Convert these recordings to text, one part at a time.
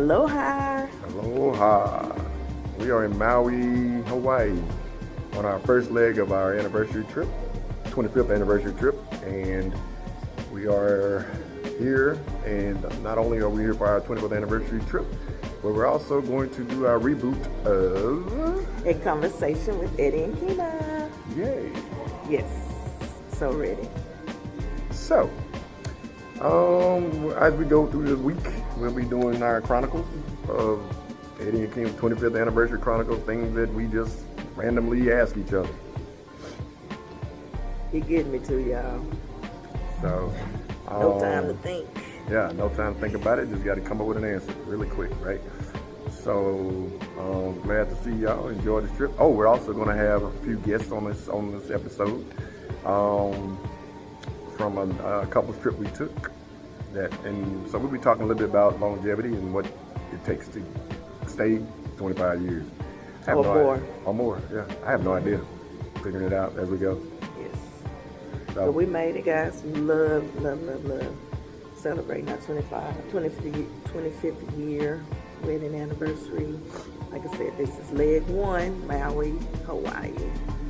Aloha. Aloha. We are in Maui, Hawaii on our first leg of our anniversary trip, 25th anniversary trip. And we are here, and not only are we here for our 25th anniversary trip, but we're also going to do our reboot of A Conversation with Eddie and Kina. Yay. Yes, so ready. So, as we go through this week, we'll be doing our chronicles of Eddie and Kim's 25th anniversary chronicles, things that we just randomly ask each other. He getting me to y'all. So, No time to think. Yeah, no time to think about it. Just got to come up with an answer really quick, right? So, glad to see y'all. Enjoy this trip. Oh, we're also going to have a few guests on this episode from a couple's trip we took. And so we'll be talking a little bit about longevity and what it takes to stay 25 years. Or more, yeah. I have no idea. Figuring it out as we go. Yes. So But we made it, guys. Love. Celebrating our 25th year wedding anniversary. Like I said, this is leg 1, Maui, Hawaii.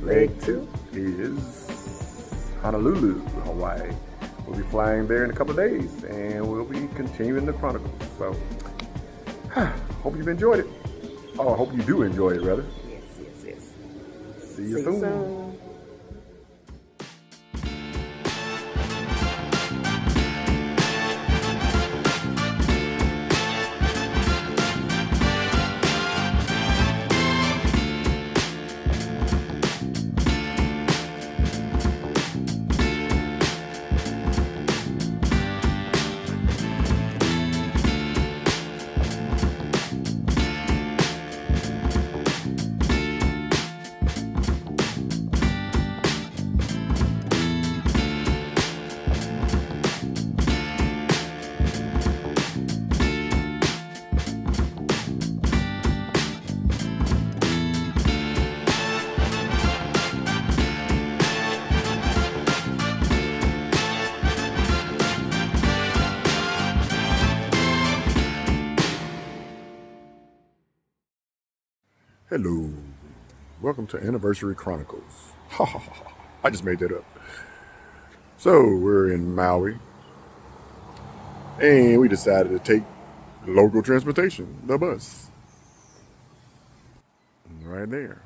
Leg 2 is Honolulu, Hawaii. We'll be flying there in a couple of days, and we'll be continuing the chronicles. So, hope you've enjoyed it. Oh, I hope you do enjoy it, rather. Yes. See you soon. Hello. Welcome to Anniversary Chronicles. Ha ha ha. I just made that up. So, we're in Maui. And we decided to take local transportation, the bus. Right there.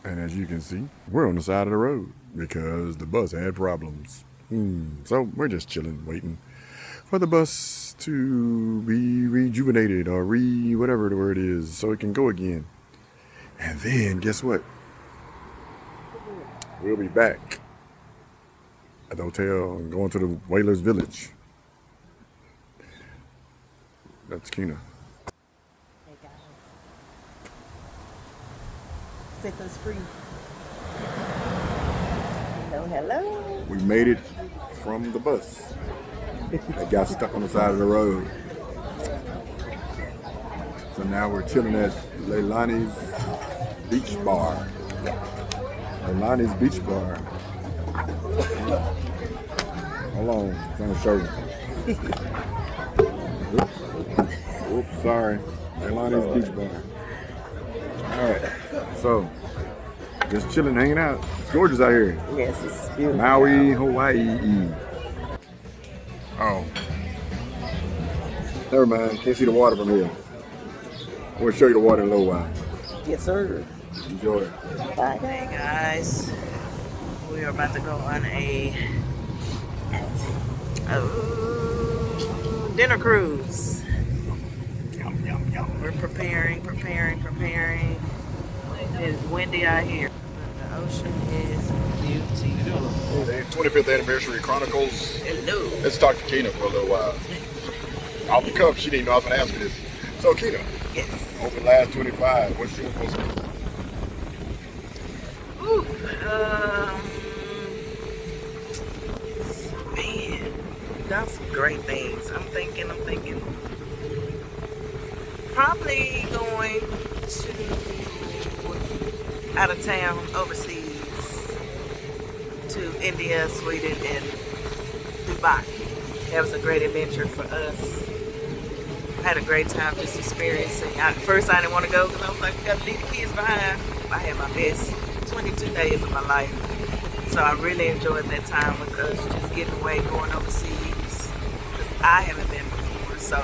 And as you can see, we're on the side of the road because the bus had problems. So, we're just chilling, waiting for the bus to be rejuvenated or whatever the word is, so it can go again. And then guess what? We'll be back at the hotel and going to the Whalers Village. That's Kina. Hey guys. Set us free. Hello. We made it from the bus. It got stuck on the side of the road. So now we're chilling at Leilani's Beach Bar. Leilani's Beach Bar. Hold on, I'm trying to show you. Oops, sorry. Leilani's Beach Bar. Alright, so just chilling, hanging out. It's gorgeous out here. Yes, it's beautiful. Maui, Hawaii. Oh. Never mind. Can't see the water from here. I'm going to show you the water in a little while. Yes, sir. Enjoy it. Bye. Hey, guys. We are about to go on a dinner cruise. Yum, yum, yum. We're preparing. It is windy out here. The ocean is beautiful. The 25th Anniversary Chronicles. Hello. Let's talk to Kina for a little while. Off the cuff, she didn't know I was going to ask you this. So, Kina, Yes. over the last 25, what's your most? Ooh, man, done some great things. I'm thinking. Probably going to out of town, overseas, to India, Sweden, and Dubai. That was a great adventure for us. I had a great time just experiencing. At first, I didn't want to go because I was like, we got to leave the kids behind. I had my best 22 days of my life. So I really enjoyed that time with us, just getting away, going overseas. Because I haven't been before, so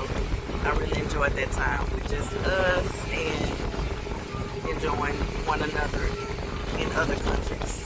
I really enjoyed that time with just us and enjoying one another in other countries.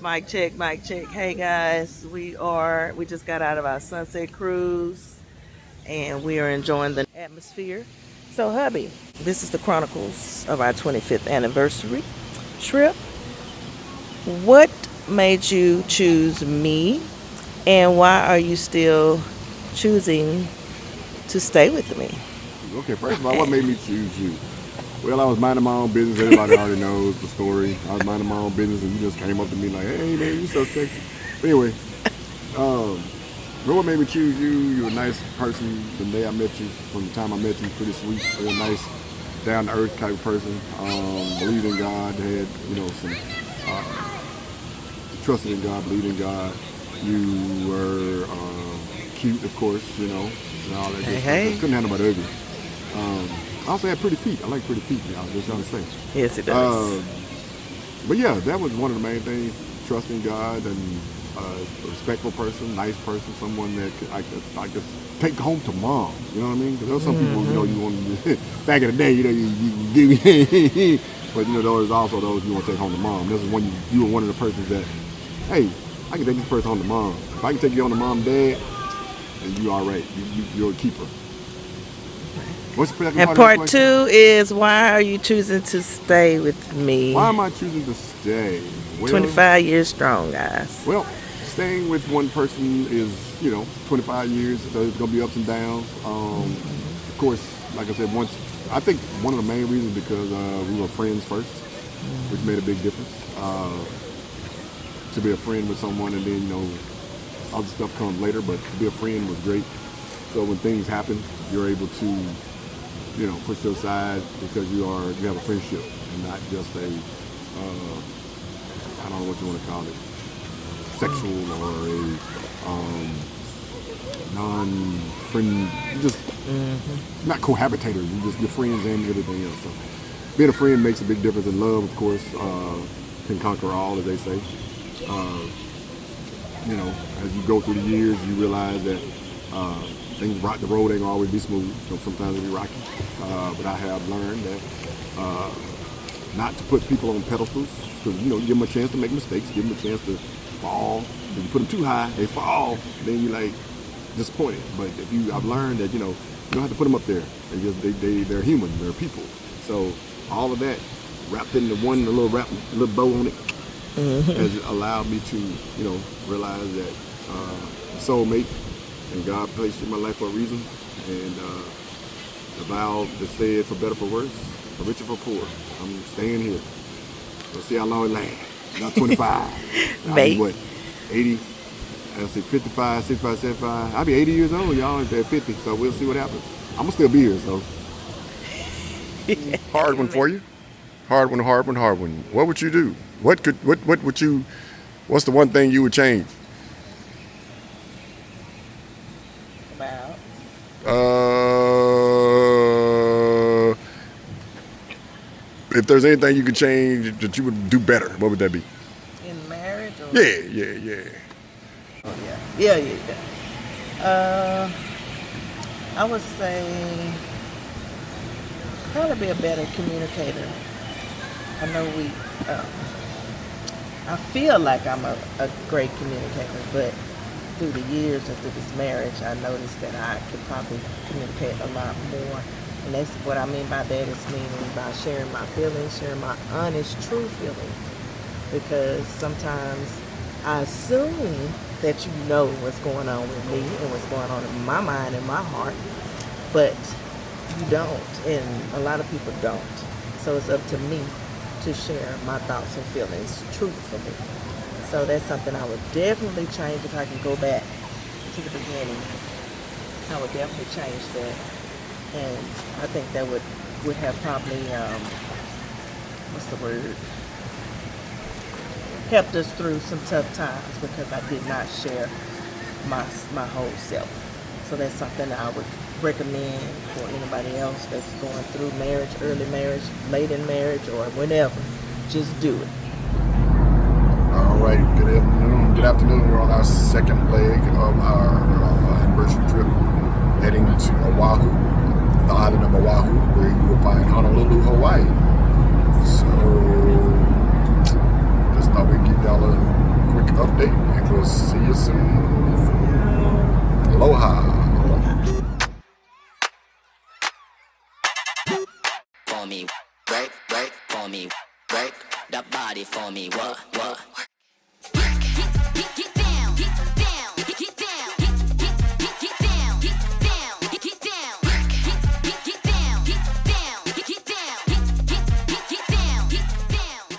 Mic check, mic check. Hey guys, we just got out of our sunset cruise and we are enjoying the atmosphere. So hubby, this is the chronicles of our 25th anniversary trip. What made you choose me and why are you still choosing to stay with me? Okay, first of all, what made me choose you? Well, I was minding my own business. Everybody already knows the story. I was minding my own business, and you just came up to me like, "Hey, man, you so sexy." But anyway, what made me choose you? You're a nice person. The day I met you, from the time I met you, pretty sweet, real nice, down to earth type of person. Believed in God. Had some trusted in God, believed in God. You were cute, of course. And all that. Hey. Couldn't have nobody ugly. I also had pretty feet. I like pretty feet, I was just trying to say. Yes, it does. But yeah, that was one of the main things. Trusting God and a respectful person, nice person, someone that I could take home to mom. You know what I mean? Because there were some people, you want to, back in the day, you give but there was also those you want to take home to mom. This is when you were one of the persons that, hey, I can take this person home to mom. If I can take you home to mom and dad, then you all right. You're a keeper. And part two is, why are you choosing to stay with me? Why am I choosing to stay? Well, 25 years strong, guys. Well, staying with one person is, 25 years. There's going to be ups and downs. Of course, like I said, I think one of the main reasons because we were friends first, which made a big difference. To be a friend with someone and then, other stuff comes later, but to be a friend was great. So when things happen, you're able to push to the side because you have a friendship and not just a, I don't know what you want to call it, sexual or a non-friend, just not cohabitator. You're friends and everything else. So being a friend makes a big difference. And love, of course, can conquer all, as they say. As you go through the years, you realize that things rock. The road ain't gonna always be smooth. Sometimes it'll be rocky. But I have learned that not to put people on pedestals, because you give them a chance to make mistakes, give them a chance to fall. If you put them too high, they fall. Then you're like disappointed. But I've learned that you don't have to put them up there. They're human. They're people. So all of that wrapped into one little bow on it has allowed me to realize that soulmate. And God placed you in my life for a reason. And the vow that said, for better, for worse, for richer, for poor, I'm staying here. We'll see how long it lasts. Not 25. I'll be Mate. what? 80? I'll say 55, 65, 75. I'll be 80 years old, y'all, at 50. So we'll see what happens. I'm going to still be here, so. Hard one for you. Hard one, hard one, hard one. What would you do? What would you, what's the one thing you would change? About If there's anything you could change that you would do better, what would that be? in marriage or? Yeah. Oh, yeah. I would say probably be a better communicator. I know I feel like I'm a great communicator, but through the years and through this marriage, I noticed that I could probably communicate a lot more. And that's what I mean by that is meaning by sharing my feelings, sharing my honest, true feelings. Because sometimes I assume that you know what's going on with me and what's going on in my mind and my heart, but you don't, and a lot of people don't. So it's up to me to share my thoughts and feelings truthfully. So that's something I would definitely change if I can go back to the beginning. I would definitely change that, and I think that would have probably what's the word? Helped us through some tough times because I did not share my whole self. So that's something I would recommend for anybody else that's going through marriage, early marriage, late in marriage, or whenever. Just do it. All right, good afternoon. Good afternoon. We're on our second leg of our anniversary trip, heading to Oahu, the island of Oahu, where you will find Honolulu, Hawaii. So, just thought we'd give y'all a quick update, and we'll see you soon. Aloha. For me, work for me, work that body for me, what? Get down, get down, get down, get down, get down, get down, get down, get down,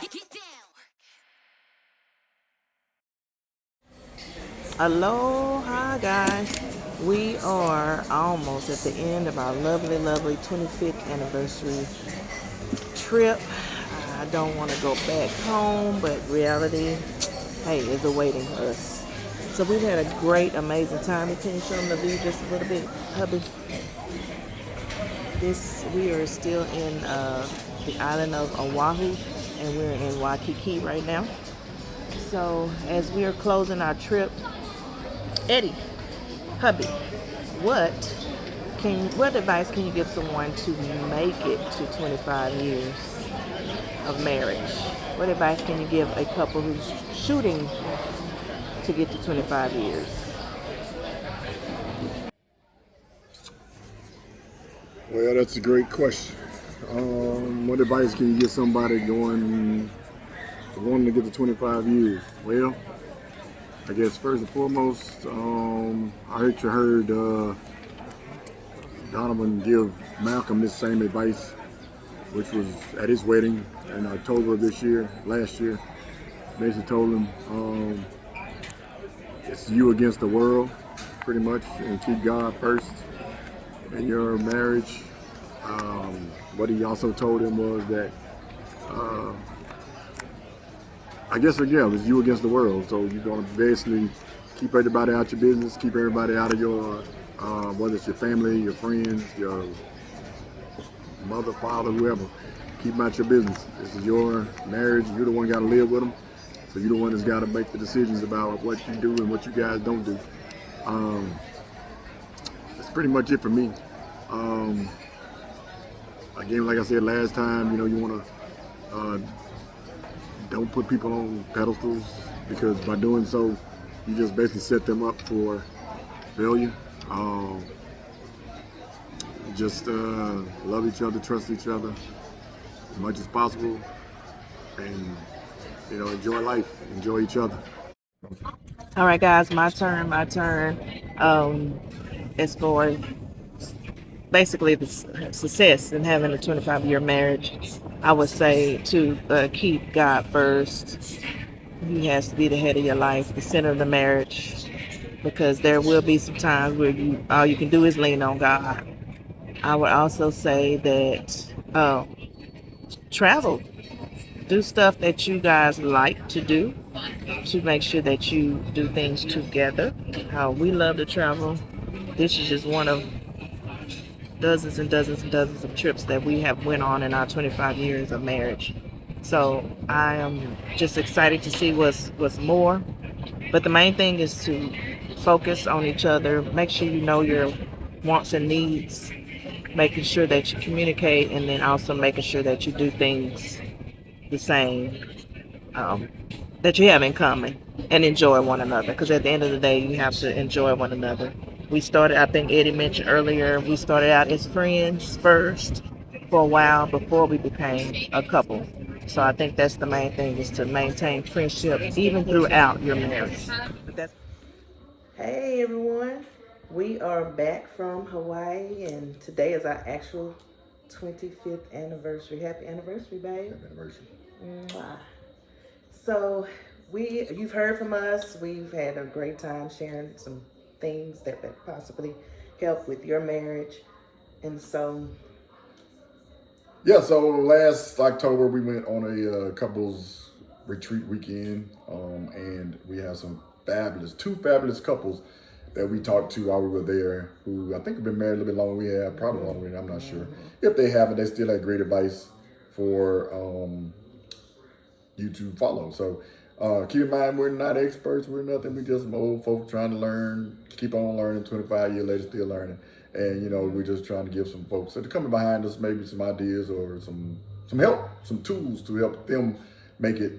get down. Aloha, guys. We are almost at the end of our lovely, lovely 25th anniversary trip. I don't want to go back home, but reality, hey, is awaiting us. So we've had a great, amazing time. Can you show them the view just a little bit, hubby? We are still in the island of Oahu, and we're in Waikiki right now. So as we are closing our trip, Eddie, hubby, what advice can you give someone to make it to 25 years of marriage? What advice can you give a couple who's shooting to get to 25 years? Well, that's a great question. What advice can you give somebody wanting to get to 25 years? Well, I guess first and foremost, I heard Donovan give Malcolm this same advice, which was at his wedding in October of last year. Basically told him it's you against the world, pretty much, and keep God first in your marriage. What he also told him was that I guess it's you against the world. So you're gonna basically keep everybody out your business, keep everybody out of your whether it's your family, your friends, your mother, father, whoever. Keep them out your business. This is your marriage. You're the one got to live with them. So you're the one that's got to make the decisions about what you do and what you guys don't do. That's pretty much it for me. Again, like I said last time, you want to don't put people on pedestals, because by doing so, you just basically set them up for failure. Just love each other, trust each other as much as possible, and enjoy life, enjoy each other. All right, guys, my turn. As for basically the success in having a 25-year marriage. I would say to keep God first. He has to be the head of your life, the center of the marriage, because there will be some times where you all you can do is lean on God. I would also say that travel, do stuff that you guys like to do, to make sure that you do things together. We love to travel. This is just one of dozens and dozens and dozens of trips that we have went on in our 25 years of marriage. So I am just excited to see what's more. But the main thing is to focus on each other, make sure you know your wants and needs, making sure that you communicate, and then also making sure that you do things the same, um, that you have in common, and enjoy one another. Because at the end of the day, you have to enjoy one another. We started, I think Eddie mentioned earlier, we started out as friends first for a while before we became a couple. So I think that's the main thing, is to maintain friendship even throughout your marriage. But that's Hey everyone, we are back from Hawaii, and today is our actual 25th anniversary. Happy anniversary, babe. Happy anniversary. Mwah. So you've heard from us. We've had a great time sharing some things that possibly help with your marriage, and so Yeah, so last October we went on a couples retreat weekend, and we had two fabulous couples that we talked to while we were there, who I think have been married a little bit longer than we have, probably longer than I'm not sure. If they haven't, they still had great advice for you to follow. So keep in mind, we're not experts, we're nothing, we just some old folks trying to learn, keep on learning, 25 years later, still learning. And we're just trying to give some folks that are coming behind us maybe some ideas or some help, some tools to help them make it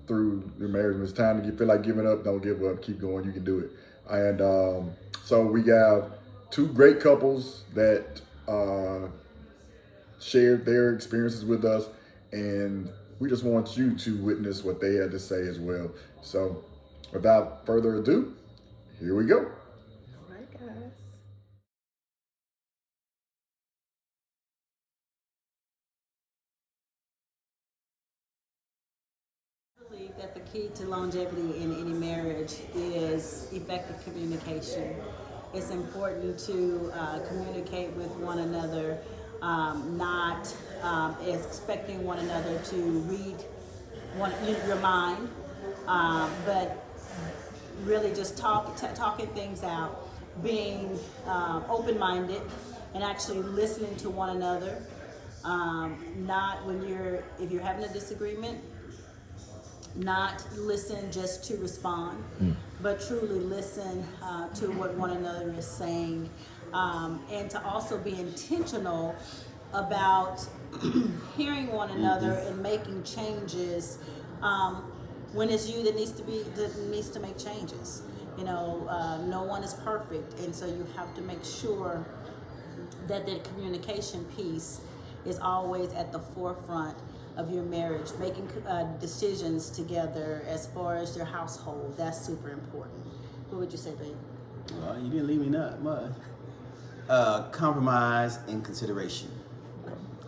through your marriage. When it's time to feel like giving up, don't give up, keep going, you can do it. And so we have two great couples that shared their experiences with us, and we just want you to witness what they had to say as well. So without further ado, here we go. all right, guys. I believe that the key to longevity in any marriage is effective communication. It's important to communicate with one another, not expecting one another to read your mind, but really just talking things out, being open-minded, and actually listening to one another. Not if you're having a disagreement, not listen just to respond, but truly listen to what one another is saying, and to also be intentional about hearing one another and making changes when it's you that needs to make changes. No one is perfect, and so you have to make sure that the communication piece is always at the forefront of your marriage, making decisions together as far as your household. That's super important. What would you say, babe? Well, you didn't leave me not much. Compromise and consideration.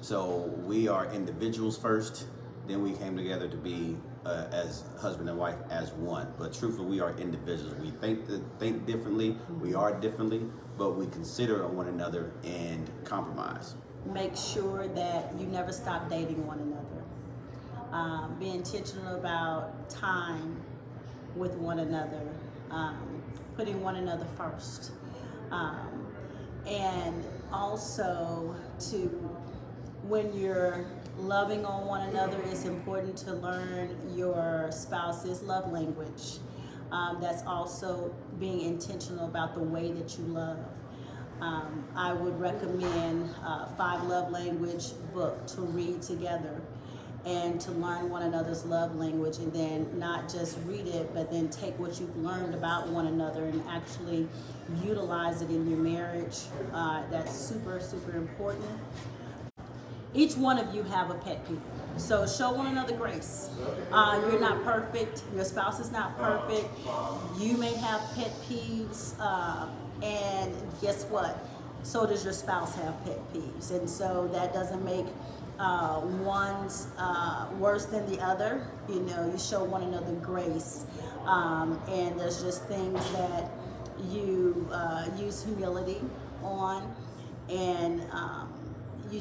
So we are individuals first, then we came together to be as husband and wife as one. But truthfully, we are individuals. We think differently, we are differently, but we consider one another and compromise. Make sure that you never stop dating one another. Be intentional about time with one another, putting one another first. And also when you're loving on one another, it's important to learn your spouse's love language. That's also being intentional about the way that you love. I would recommend 5 Love Language book to read together and to learn one another's love language, and then not just read it, but then take what you've learned about one another and actually utilize it in your marriage. That's super, super important. Each one of you have a pet peeve. So show one another grace. You're not perfect. Your spouse is not perfect. You may have pet peeves. And guess what? So does your spouse have pet peeves. And so that doesn't make one's worse than the other. You know, you show one another grace, and there's just things that you use humility on, and you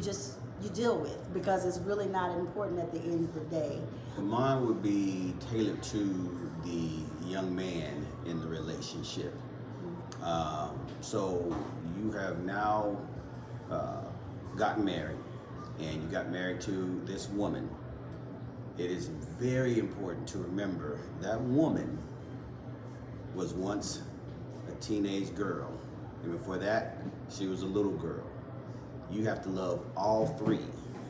deal with, because it's really not important at the end of the day. Mine would be tailored to the young man in the relationship. So you have now gotten married, and you got married to this woman. It is very important to remember that woman was once a teenage girl, and before that, she was a little girl. You have to love all three.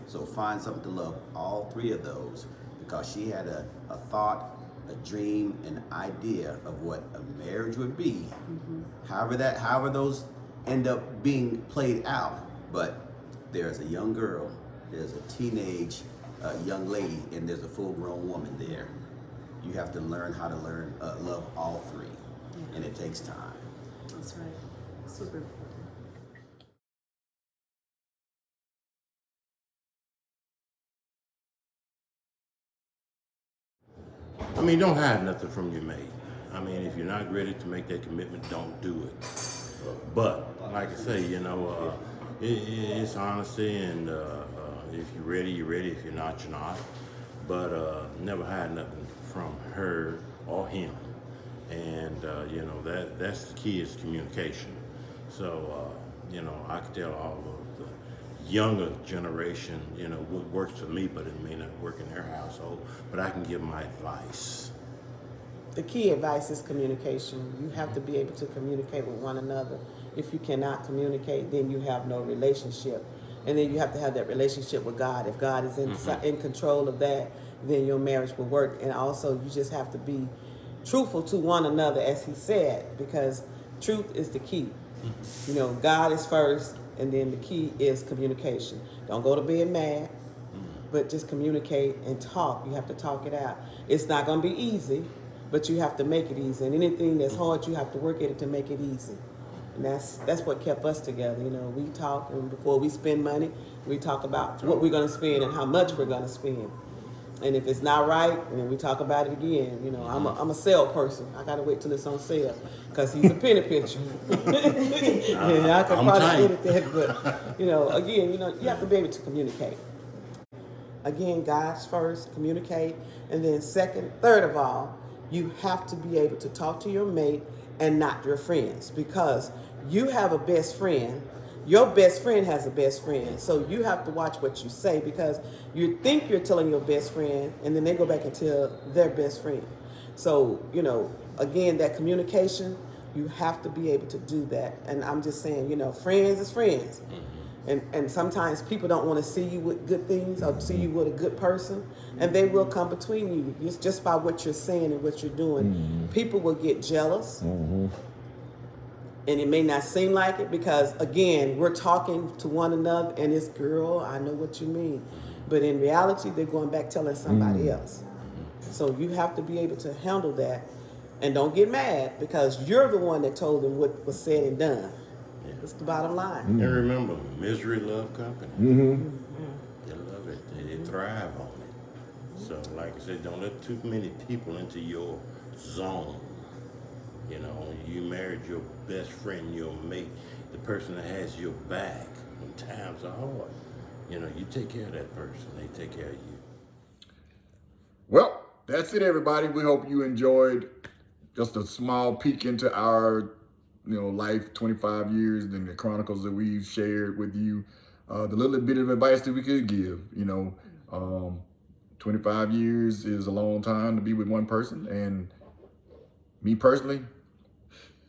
So find something to love all three of those, because she had a thought, a dream, an idea of what a marriage would be. However those end up being played out, but there's a young girl, there's a teenage young lady, and there's a full-grown woman there. You have to learn how to love all three, and it takes time. That's right. Super important. I mean, don't hide nothing from your mate. I mean, if you're not ready to make that commitment, don't do it. But, like I say, you know, it's honesty, and if you're ready, you're ready. If you're not, you're not. But never hide nothing from her or him. And, you know, that's the key, is communication. So, you know, I could tell all of the younger generation, you know, what works for me, but it may not work in their household. But I can give my advice. The key advice is communication. You have to be able to communicate with one another. If you cannot communicate, then you have no relationship. And then you have to have that relationship with God. If God is in control of that, then your marriage will work. And also, you just have to be truthful to one another, as he said, because truth is the key. You know, God is first, and then the key is communication. Don't go to bed mad, but just communicate and talk. You have to talk it out. It's not going to be easy, but you have to make it easy. And anything that's hard, you have to work at it to make it easy. And that's what kept us together. You know, we talk, and before we spend money, we talk about what we're going to spend and how much we're going to spend. And if it's not right, then we talk about it again. You know, I'm a sale person. I got to wait till it's on sale, because he's a penny pincher. And I can probably edit that, but, you know, again, you know, you have to be able to communicate. Again, God's first, communicate. And then third of all, you have to be able to talk to your mate and not your friends, because you have a best friend. Your best friend has a best friend. So you have to watch what you say, because you think you're telling your best friend, and then they go back and tell their best friend. So, you know, again, that communication, you have to be able to do that. And I'm just saying, you know, friends is friends. And sometimes people don't want to see you with good things or see you with a good person, and they will come between you. It's just by what you're saying and what you're doing. People will get jealous, and it may not seem like it, because, again, we're talking to one another, and it's, girl, I know what you mean. But in reality, they're going back telling somebody else. So you have to be able to handle that, and don't get mad, because you're the one that told them what was said and done. That's the bottom line. And remember, misery love company. They love it. They thrive on it. So, like I said, don't let too many people into your zone. You know, you married your best friend, your mate, the person that has your back when times are hard. You know, you take care of that person. They take care of you. Well, that's it, everybody. We hope you enjoyed just a small peek into our, you know, life, 25 years, and the chronicles that we've shared with you. The little bit of advice that we could give, you know, 25 years is a long time to be with one person. And me personally,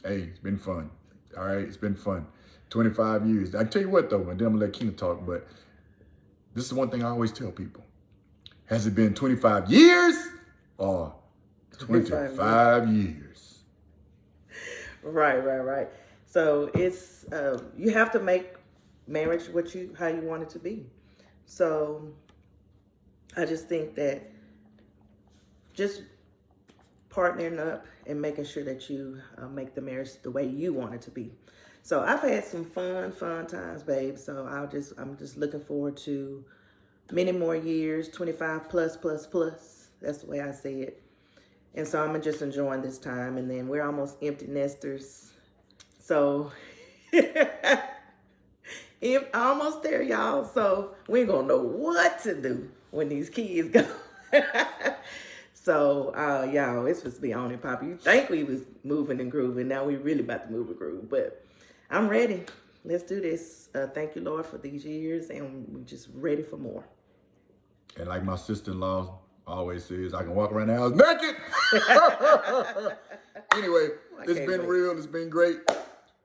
hey, it's been fun. All right, it's been fun. 25 years. I tell you what, though, and then I'm gonna let Keena talk, but this is one thing I always tell people. Has it been 25 years or 25 years? Right. So it's you have to make marriage how you want it to be. So I just think that just partnering up and making sure that you make the marriage the way you want it to be. So I've had some fun times, babe. So I'm just looking forward to many more years, 25 plus, plus, plus. That's the way I say it. And so I'm just enjoying this time. And then we're almost empty nesters. So almost there, y'all. So we ain't gonna know what to do when these kids go. So y'all, it's supposed to be on and popping. You think we was moving and grooving. Now we really about to move and groove. But I'm ready. Let's do this. Thank you, Lord, for these years. And we're just ready for more. And like my sister-in-law always says, I can walk around the house naked. Anyway, it's been real. It's been great.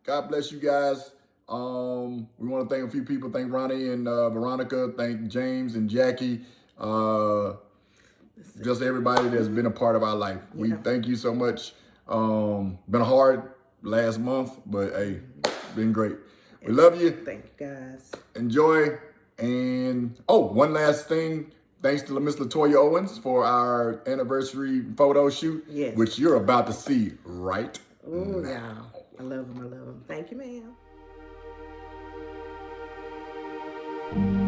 God bless you guys. We want to thank a few people. Thank Ronnie and Veronica. Thank James and Jackie. Just everybody that's been a part of our life. We thank you so much. Been a hard last month, but hey, been great. We love you. Thank you, guys. Enjoy. And one last thing. Thanks to Miss Latoya Owens for our anniversary photo shoot, which you're about to see right Oh, now. yeah. I love him. I love him. Thank you, ma'am.